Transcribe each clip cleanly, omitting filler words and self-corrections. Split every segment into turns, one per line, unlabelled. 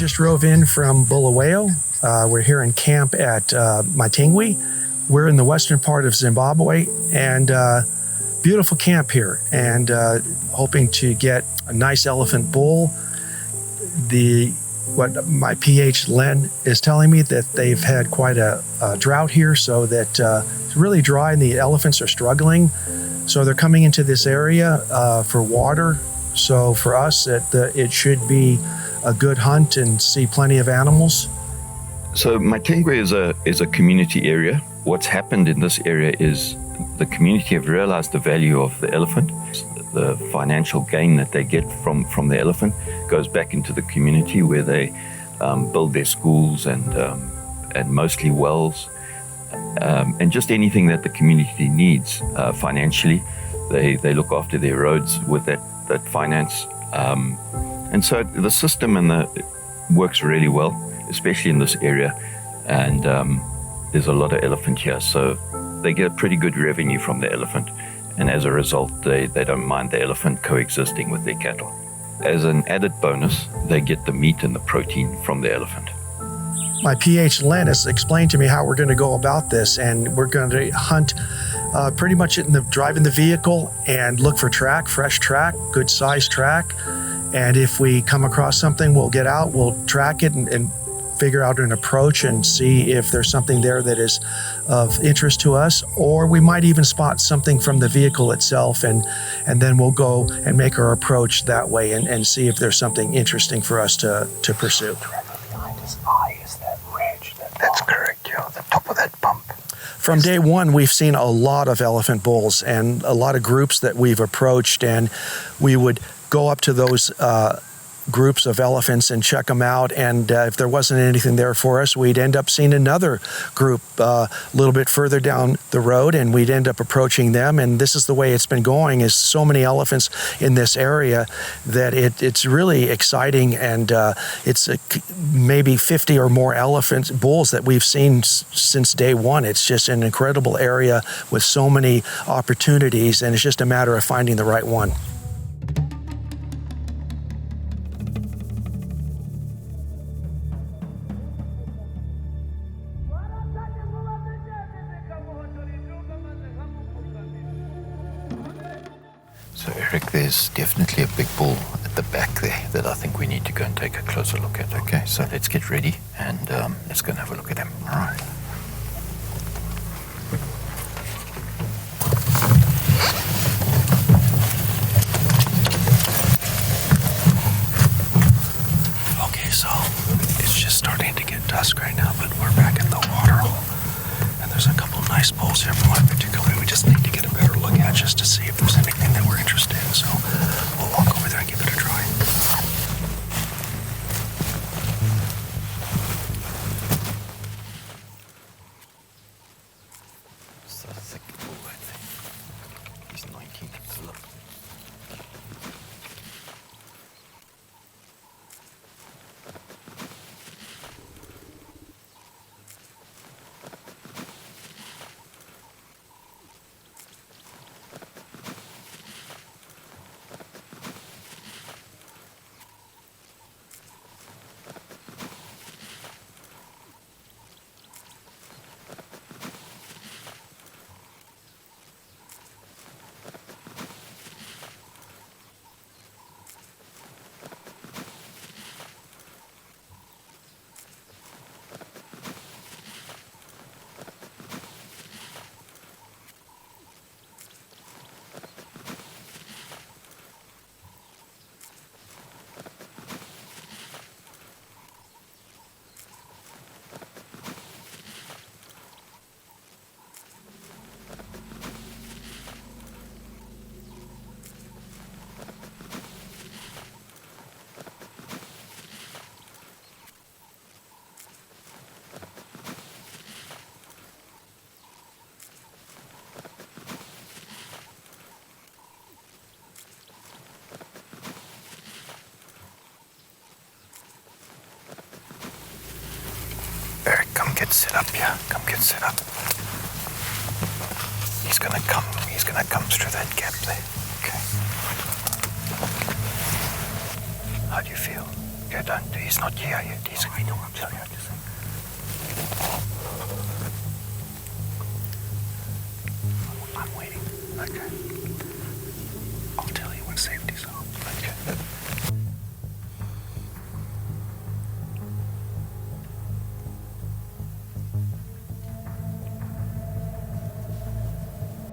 just drove in from Bulawayo. We're here in camp at Matingwi. We're in the western part of Zimbabwe, and beautiful camp here, and hoping to get a nice elephant bull. What my PH Len is telling me that they've had quite a drought here, so that it's really dry and the elephants are struggling. So they're coming into this area for water. So for us, it should be a good hunt and see plenty of animals.
So Matingwe is a community area. What's happened in this area is the community have realized the value of the elephant. The financial gain that they get from the elephant goes back into the community, where they build their schools and mostly wells, and just anything that the community needs financially. They look after their roads with that finance, and so the system works really well, especially in this area, and there's a lot of elephant here, so they get pretty good revenue from the elephant. And as a result, they don't mind the elephant coexisting with their cattle. As an added bonus, they get the meat and the protein from the elephant.
My PH Len has explained to me how we're going to go about this, and we're going to hunt pretty much drive in the vehicle and look for fresh track, good sized track. And if we come across something, we'll get out, we'll track it and figure out an approach and see if there's something there that is of interest to us, or we might even spot something from the vehicle itself, and then we'll go and make our approach that way and see if there's something interesting for us to pursue.
Behind his eye is that ridge. That's correct, Joe, the top of that bump.
From day one, we've seen a lot of elephant bulls and a lot of groups that we've approached, and we would go up to those groups of elephants and check them out, and if there wasn't anything there for us, we'd end up seeing another group a little bit further down the road, and we'd end up approaching them. And this is the way it's been going, is so many elephants in this area that it's really exciting, and it's maybe 50 or more bulls that we've seen since day one. It's just an incredible area with so many opportunities, and it's just a matter of finding the right one.
So Eric, there's definitely a big bull at the back there that I think we need to go and take a closer look at. Okay, so let's get ready and let's go and have a look at him. All right. Okay, so it's just starting to get dusk right now, but we're back at the water hole, and there's a couple nice bulls here. One particularly we just need to get a better look at just to see if there's anything that we're interested in. So we'll walk over there and give it a try. So thick bull, I think. He's 19. Look. Come get set up, yeah. Come get set up. He's gonna come through that gap there. Okay. How do you feel? Okay, don't. He's not here yet. He's. I know. I'm telling you. I'm waiting. Okay. I'll tell you when safety's on. Okay.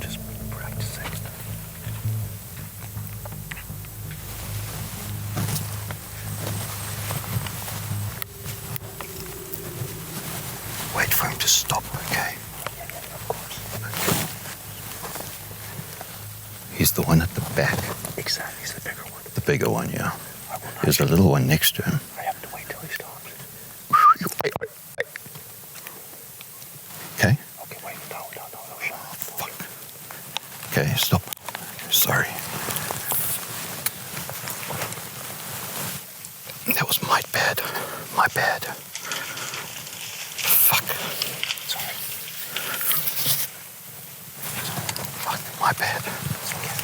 Just practicing. Wait for him to stop, okay? Of course. He's the one at the back.
Exactly, he's the bigger one.
The bigger one, yeah. There's a little one next to him.
I have to wait till he stops.
Okay?
Okay, wait, no shot.
Oh, fuck. Okay, stop. Sorry. That was my bad. My bad. Fuck.
Sorry.
Fuck, my bad.
It's okay.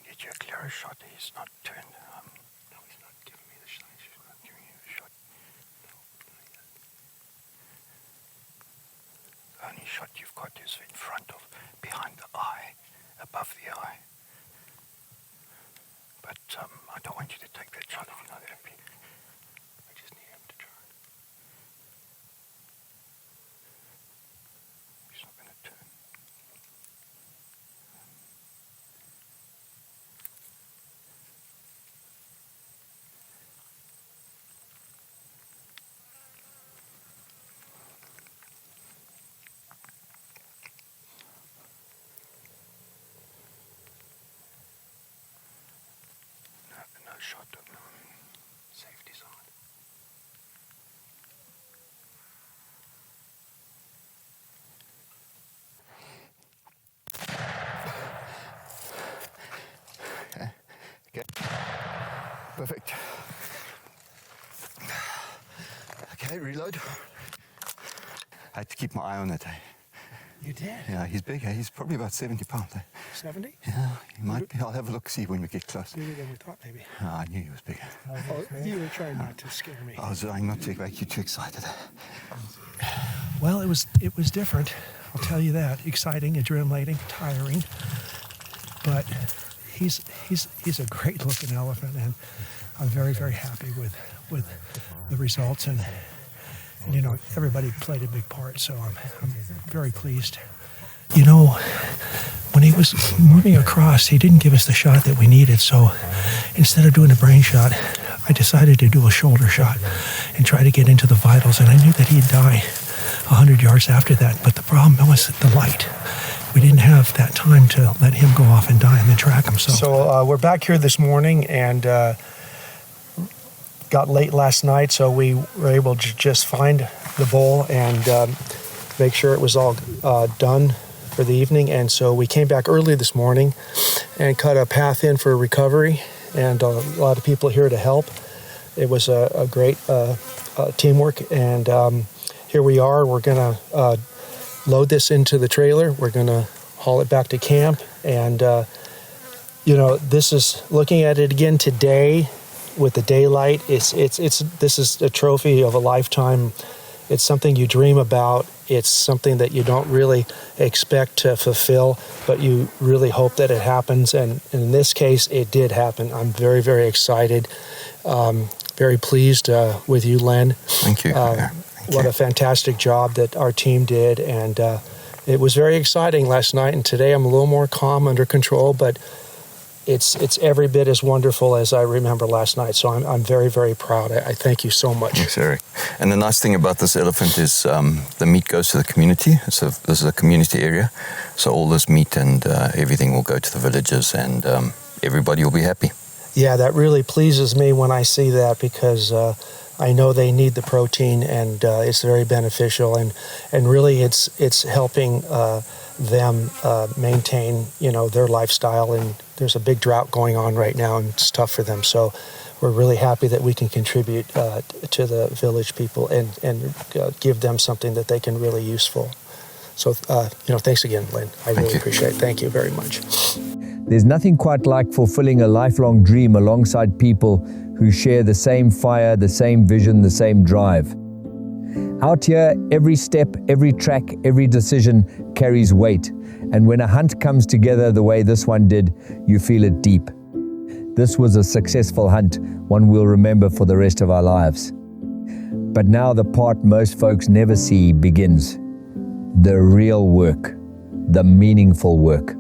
Get you a clearer shot. He's not turned. No, he's not giving me the shot. He's not giving you a shot. No, not yet. The only shot you've got is in front of, behind the eye, above the eye. But I don't want you to take that shot if you're not happy. I just need him to try.
Perfect. Okay, reload. I had to keep my eye on it.
You did?
Yeah, he's big. He's probably about 70 pounds.
70?
Yeah, he might be. I'll have a look, see when we get close.
Bigger than we thought, maybe.
Oh, I knew he was bigger.
Oh, you were trying not to scare me.
I was trying not to make you too excited.
Well, it was different. I'll tell you that. Exciting, adrenalating, tiring. But he's a great looking elephant, and I'm very, very happy with the results, and you know, everybody played a big part, so I'm very pleased. You know, when he was moving across, he didn't give us the shot that we needed, so instead of doing a brain shot, I decided to do a shoulder shot and try to get into the vitals, and I knew that he'd die 100 yards after that, but the problem was the light. We didn't have that time to let him go off and die and then track him. So we're back here this morning, and got late last night, so we were able to just find the bull and make sure it was all done for the evening. And so we came back early this morning and cut a path in for recovery, and a lot of people here to help. It was a great teamwork, and here we are. We're going to load this into the trailer. We're going to haul it back to camp, and you know, this is, looking at it again today with the daylight, this is a trophy of a lifetime. It's something you dream about. It's something that you don't really expect to fulfill, but you really hope that it happens. And in this case, it did happen. I'm very, very excited. Very pleased with you, Len.
Thank you.
What a fantastic job that our team did. And it was very exciting last night. And today I'm a little more calm, under control, but it's every bit as wonderful as I remember last night. So I'm very, very proud. I thank you so much.
Thanks, Eric. And the nice thing about this elephant is the meat goes to the community. So this is a community area. So all this meat and everything will go to the villages, and everybody will be happy.
Yeah, that really pleases me when I see that, because I know they need the protein, and it's very beneficial. And really it's helping them maintain, you know, their lifestyle. And there's a big drought going on right now, and it's tough for them. So we're really happy that we can contribute to the village people and give them something that they can really useful. So, you know, thanks again, Len. I really appreciate it. Thank you very much.
There's nothing quite like fulfilling a lifelong dream alongside people who share the same fire, the same vision, the same drive. Out here, every step, every track, every decision carries weight. And when a hunt comes together the way this one did, you feel it deep. This was a successful hunt, one we'll remember for the rest of our lives. But now the part most folks never see begins. The real work, the meaningful work.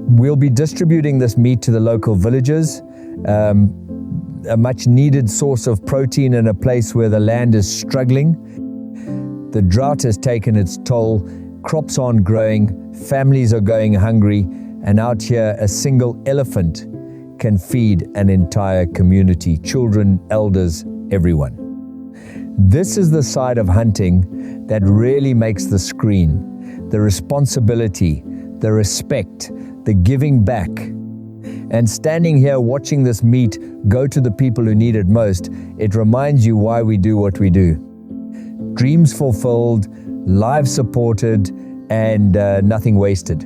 We'll be distributing this meat to the local villages, a much needed source of protein in a place where the land is struggling. The drought has taken its toll, crops aren't growing, families are going hungry, and out here a single elephant can feed an entire community, children, elders, everyone. This is the side of hunting that really makes the screen, the responsibility, the respect, the giving back. And standing here watching this meat go to the people who need it most, it reminds you why we do what we do. Dreams fulfilled, lives supported, and nothing wasted.